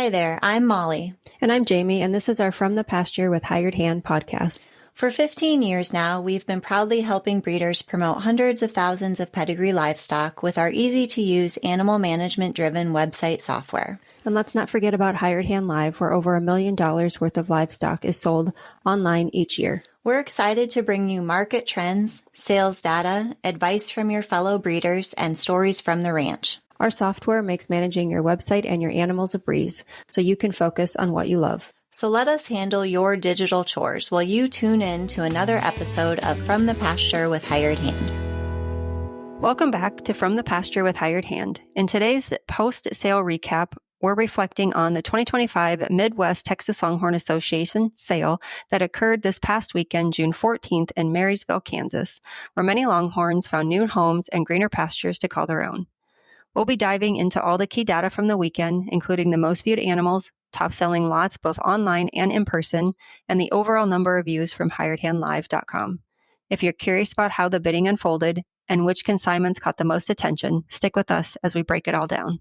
Hi there, I'm Molly. And I'm Jaymie, and this is our From the Pasture with Hired Hand podcast. For 15 years now, we've been proudly helping breeders promote hundreds of thousands of pedigree livestock with our easy-to-use animal management-driven website software. And let's not forget about Hired Hand Live, where over $1 million worth of livestock is sold online each year. We're excited to bring you market trends, sales data, advice from your fellow breeders, and stories from the ranch. Our software makes managing your website and your animals a breeze, so you can focus on what you love. So let us handle your digital chores while you tune in to another episode of From the Pasture with Hired Hand. Welcome back to From the Pasture with Hired Hand. In today's post-sale recap, we're reflecting on the 2025 Midwest Texas Longhorn Association sale that occurred this past weekend, June 14th in Marysville, Kansas, where many Longhorns found new homes and greener pastures to call their own. We'll be diving into all the key data from the weekend, including the most viewed animals, top-selling lots both online and in person, and the overall number of views from hiredhandlive.com. If you're curious about how the bidding unfolded and which consignments caught the most attention, stick with us as we break it all down.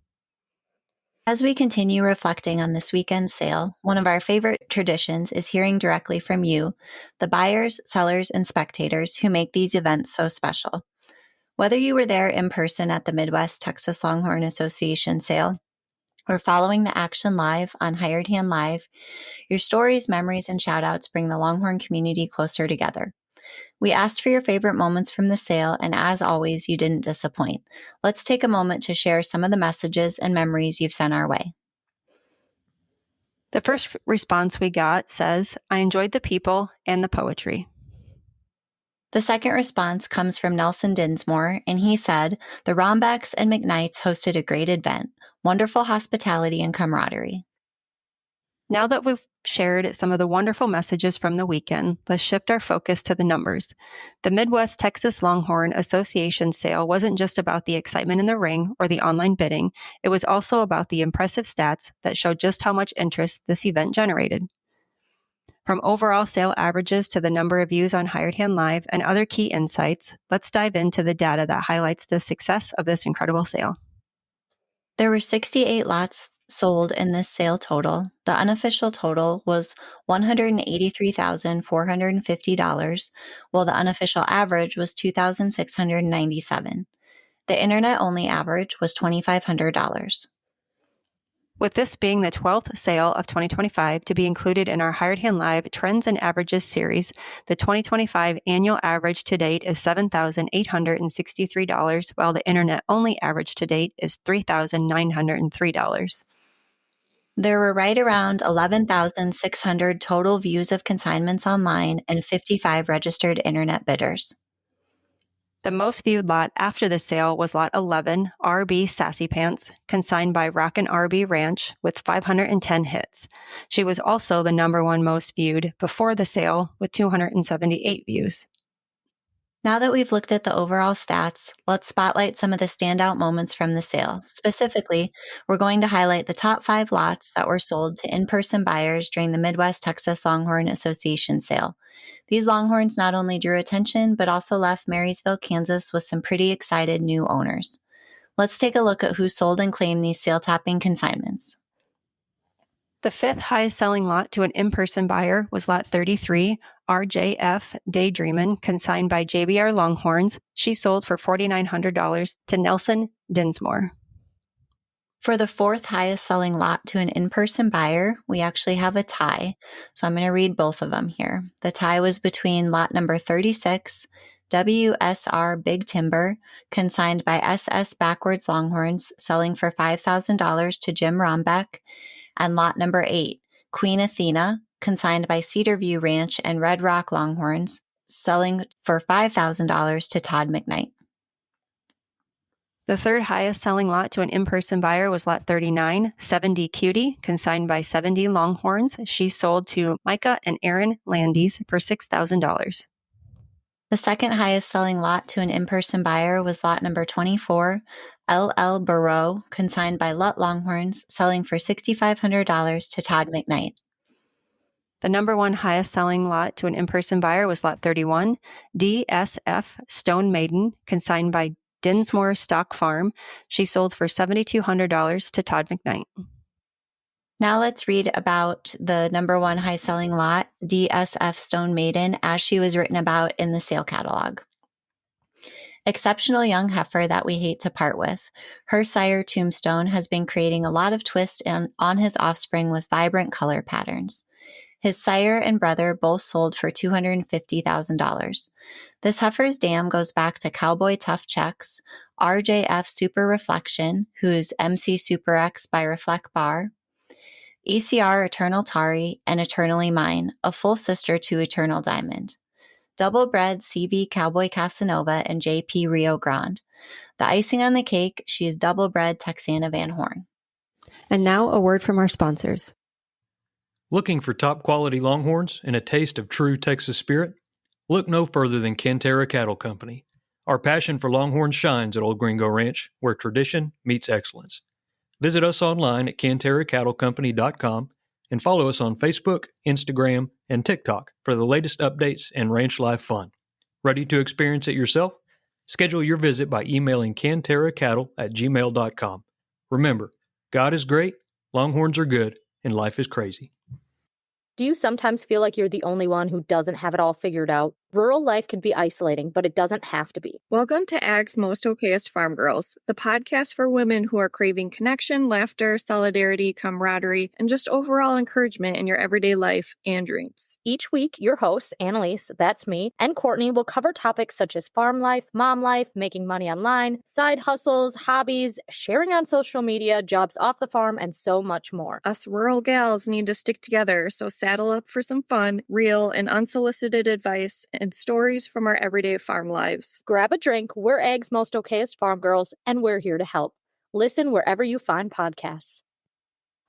As we continue reflecting on this weekend's sale, one of our favorite traditions is hearing directly from you, the buyers, sellers, and spectators who make these events so special. Whether you were there in person at the Midwest Texas Longhorn Association sale or following the action live on Hired Hand Live, your stories, memories, and shoutouts bring the Longhorn community closer together. We asked for your favorite moments from the sale, and as always, you didn't disappoint. Let's take a moment to share some of the messages and memories you've sent our way. The first response we got says, "I enjoyed the people and the poetry." The second response comes from Nelson Dinsmore, and he said, "The Rombecks and McKnights hosted a great event. Wonderful hospitality and camaraderie." Now that we've shared some of the wonderful messages from the weekend, let's shift our focus to the numbers. The Midwest Texas Longhorn Association sale wasn't just about the excitement in the ring or the online bidding, it was also about the impressive stats that showed just how much interest this event generated. From overall sale averages to the number of views on Hired Hand Live and other key insights, let's dive into the data that highlights the success of this incredible sale. There were 68 lots sold in this sale total. The unofficial total was $183,450, while the unofficial average was $2,697. The internet-only average was $2,500. With this being the 12th sale of 2025 to be included in our Hired Hand Live Trends and Averages series, the 2025 annual average to date is $7,863, while the internet-only average to date is $3,903. There were right around 11,600 total views of consignments online and 55 registered internet bidders. The most viewed lot after the sale was Lot 11, RB Sassy Pants, consigned by Rockin' RB Ranch with 510 hits. She was also the number one most viewed before the sale with 278 views. Now that we've looked at the overall stats, let's spotlight some of the standout moments from the sale. Specifically, we're going to highlight the top 5 lots that were sold to in-person buyers during the Midwest Texas Longhorn Association sale. These Longhorns not only drew attention, but also left Marysville, Kansas with some pretty excited new owners. Let's take a look at who sold and claimed these sale-topping consignments. The 5th highest selling lot to an in-person buyer was Lot 33, RJF Daydreamin', consigned by JBR Longhorns. She sold for $4,900 to Nelson Dinsmore. For the 4th highest selling lot to an in-person buyer, we actually have a tie. So I'm going to read both of them here. The tie was between lot number 36, WSR Big Timber, consigned by SS Backwards Longhorns, selling for $5,000 to Jim Rombeck, and lot number 8, Queen Athena, consigned by Cedar View Ranch and Red Rock Longhorns, selling for $5,000 to Todd McKnight. The 3rd highest selling lot to an in-person buyer was Lot 39, 70 Cutie, consigned by 70 Longhorns. She sold to Micah and Aaron Landis for $6,000. The 2nd highest selling lot to an in-person buyer was lot number 24, LL Barreau, consigned by Lutt Longhorns, selling for $6,500 to Todd McKnight. The number 1 highest selling lot to an in-person buyer was Lot 31, DSF Stone Maiden, consigned by Dinsmore Stock Farm. She sold for $7,200 to Todd McKnight. Now let's read about the number one high-selling lot, DSF Stone Maiden, as she was written about in the sale catalog. Exceptional young heifer that we hate to part with. Her sire, Tombstone, has been creating a lot of twist on his offspring with vibrant color patterns. His sire and brother both sold for $250,000. This heifer's dam goes back to Cowboy Tough Checks, RJF Super Reflection, who's MC Super X by Reflect Bar, ECR Eternal Tari, and Eternally Mine, a full sister to Eternal Diamond. Double-bred CV Cowboy Casanova and JP Rio Grande. The icing on the cake, she is double-bred Texana Van Horn. And now a word from our sponsors. Looking for top-quality Longhorns and a taste of true Texas spirit? Look no further than Cantera Cattle Company. Our passion for Longhorns shines at Old Gringo Ranch, where tradition meets excellence. Visit us online at CanteraCattleCompany.com and follow us on Facebook, Instagram, and TikTok for the latest updates and ranch life fun. Ready to experience it yourself? Schedule your visit by emailing canteracattle@gmail.com. Remember, God is great, Longhorns are good, and life is crazy. Do you sometimes feel like you're the only one who doesn't have it all figured out? Rural life can be isolating, but it doesn't have to be. Welcome to Ag's Most Okayest Farm Girls, the podcast for women who are craving connection, laughter, solidarity, camaraderie, and just overall encouragement in your everyday life and dreams. Each week, your hosts, Annalise, that's me, and Courtney will cover topics such as farm life, mom life, making money online, side hustles, hobbies, sharing on social media, jobs off the farm, and so much more. Us rural gals need to stick together, so saddle up for some fun, real, and unsolicited advice and stories from our everyday farm lives. Grab a drink, we're Ag's Most Okayest Farm Girls, and we're here to help. Listen wherever you find podcasts.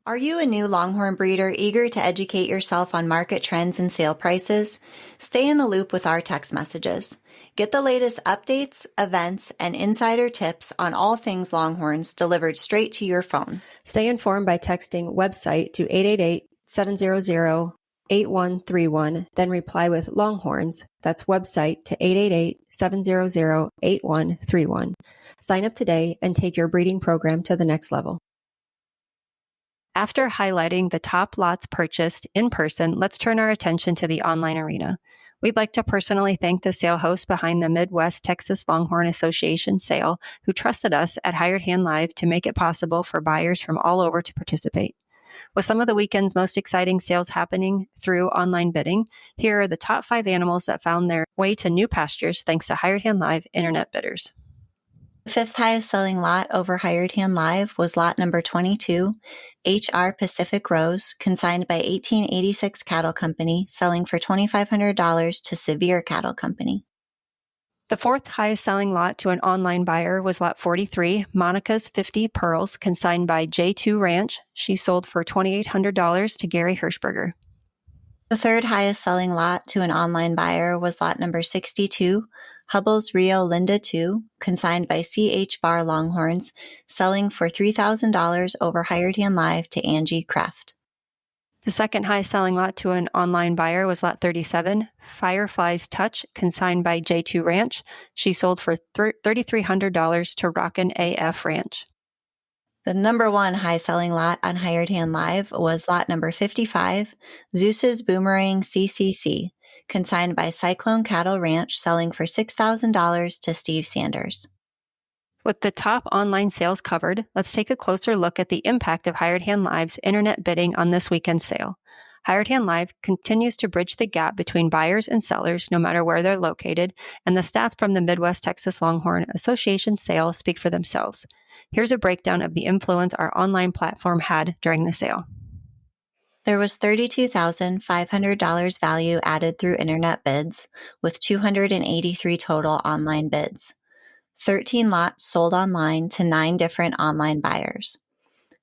Are you a new Longhorn breeder eager to educate yourself on market trends and sale prices? Stay in the loop with our text messages. Get the latest updates, events, and insider tips on all things Longhorns delivered straight to your phone. Stay informed by texting website to 888-700-8131, then reply with Longhorns. That's website to 888-700-8131. Sign up today and take your breeding program to the next level. After highlighting the top lots purchased in person, let's turn our attention to the online arena. We'd like to personally thank the sale host behind the Midwest Texas Longhorn Association sale, who trusted us at Hired Hand Live to make it possible for buyers from all over to participate. With some of the weekend's most exciting sales happening through online bidding, here are the top 5 animals that found their way to new pastures thanks to Hired Hand Live internet bidders. The fifth highest selling lot over Hired Hand Live was lot number 22, HR Pacific Rose, consigned by 1886 Cattle Company, selling for $2,500 to Sevier Cattle Company. The fourth highest selling lot to an online buyer was lot 43, Monica's 50 Pearls, consigned by J2 Ranch. She sold for $2,800 to Gary Hirschberger. The third highest selling lot to an online buyer was lot number 62, Hubble's Rio Linda 2, consigned by CH Bar Longhorns, selling for $3,000 over Hired Hand Live to Angie Kraft. The second highest selling lot to an online buyer was lot 37, Firefly's Touch, consigned by J2 Ranch. She sold for $3,300 to Rockin' AF Ranch. The number one high-selling lot on Hired Hand Live was lot number 55, Zeus's Boomerang CCC, consigned by Cyclone Cattle Ranch, selling for $6,000 to Steve Sanders. With the top online sales covered, let's take a closer look at the impact of Hired Hand Live's internet bidding on this weekend's sale. Hired Hand Live continues to bridge the gap between buyers and sellers, no matter where they're located, and the stats from the Midwest Texas Longhorn Association sale speak for themselves. Here's a breakdown of the influence our online platform had during the sale. There was $32,500 value added through internet bids, with 283 total online bids. 13 lots sold online to 9 different online buyers.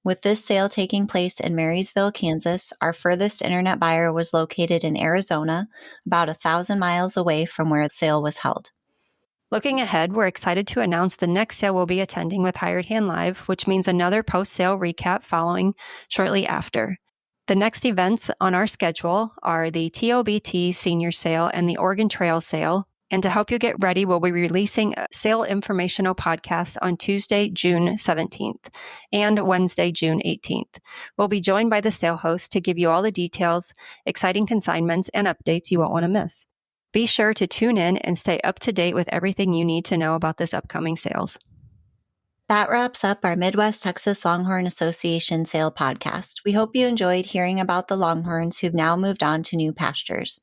With this sale taking place in Marysville, Kansas, our furthest internet buyer was located in Arizona, about 1,000 miles away from where the sale was held. Looking ahead, we're excited to announce the next sale we'll be attending with Hired Hand Live, which means another post-sale recap following shortly after. The next events on our schedule are the TOBT Senior Sale and the Oregon Trail Sale, And to help you get ready, we'll be releasing a sale informational podcast on Tuesday, June 17th and Wednesday, June 18th. We'll be joined by the sale host to give you all the details, exciting consignments, and updates you won't want to miss. Be sure to tune in and stay up to date with everything you need to know about this upcoming sales. That wraps up our Midwest Texas Longhorn Association sale podcast. We hope you enjoyed hearing about the Longhorns who've now moved on to new pastures.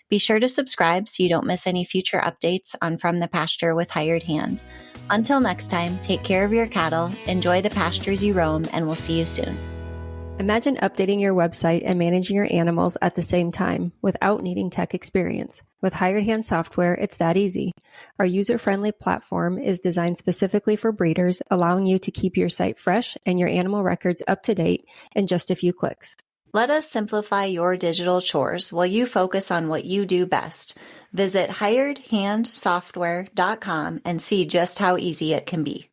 Be sure to subscribe so you don't miss any future updates on From the Pasture with Hired Hand. Until next time, take care of your cattle, enjoy the pastures you roam, and we'll see you soon. Imagine updating your website and managing your animals at the same time without needing tech experience. With Hired Hand software, it's that easy. Our user-friendly platform is designed specifically for breeders, allowing you to keep your site fresh and your animal records up to date in just a few clicks. Let us simplify your digital chores while you focus on what you do best. Visit hiredhandsoftware.com and see just how easy it can be.